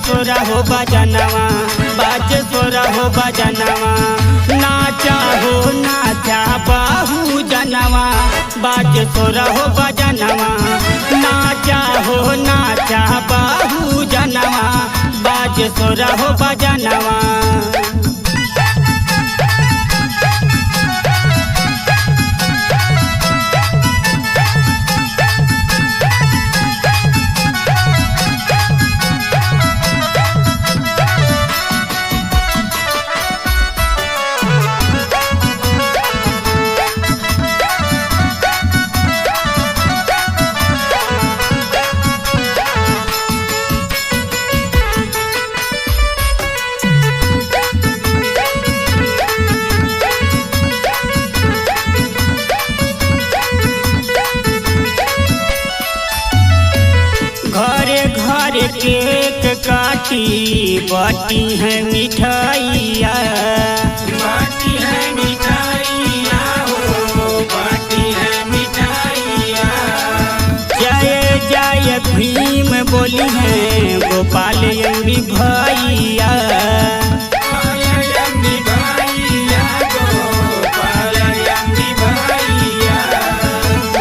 सोरा हो बजनवा, बाजे सोरा हो बजनवा। नाचा हो नाचा बाहू जनवा, बाजे सोरा हो बजनवा। नाचा हो नाचा बाहू जनवा, बाजे सोरा हो बजनवा। घरे घरे केक काटी बाटी है मिठाइया, बाटी है मिठाइया हो, बाटी है मिठाइया। जय जय भीम बोली है गोपाल यंगी भैया।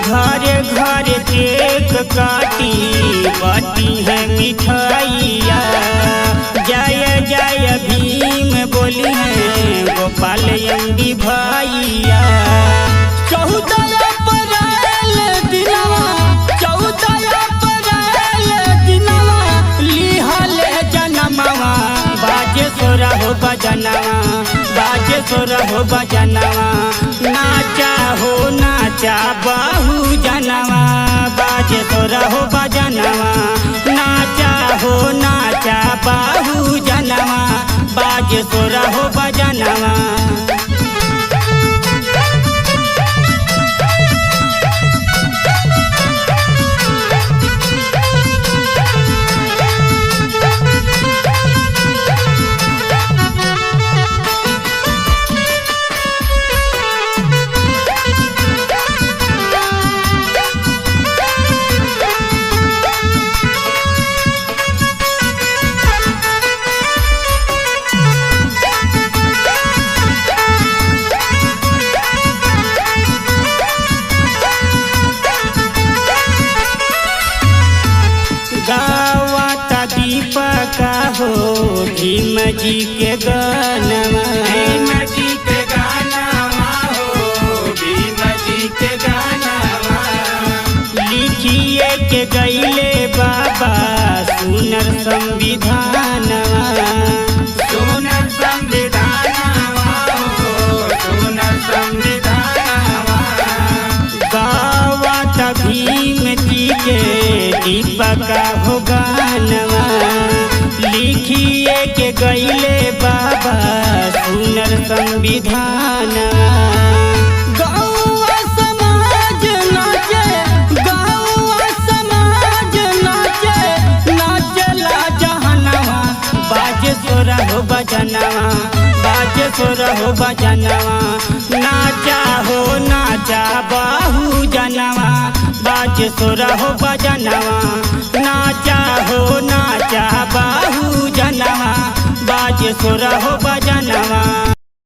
घरे घरे केक काटी बाटी है मिठाइया। जय जय भीम बोली है गोपाल यंगी भैया। 14 अप्रैल दिनवा, 14 अप्रैल दिनवा लिहल जनमवा। बाजे सोरा हो बजनवा, बाजे सोरा हो बजनवा। नाचा हो नाचा बाहू जनवा, बाजे सोरा हो बजनवा। नाचा हो नाचा बाहू जनवा, बाजे सोरा हो बजनवा। गावाता दीपका हो भीम जी के गानवा, भीम जी के गानवा हो, भीम जी के गानवा। लिखिए के गईले बाबा सुनर संविधानवा। सुनर संविधानवा हो, सुनर संविधानवा। गावाता भीम जी के दीपका हो गानवा। लिखिए के गईले बाबा सुनर संविधानवा। गौवा समाज नाचे, गौवा समाज नाचे, नाचला जहनवा। बाजे सोरा हो बजनवा, बाजे सोरा हो बजनवा। नाचा हो नाचा बाहू जनवा, बाजे सोरा हो बजनवा। नाचा हो नाचा बाहू जनवा, बाजे सोरा हो बजनवा।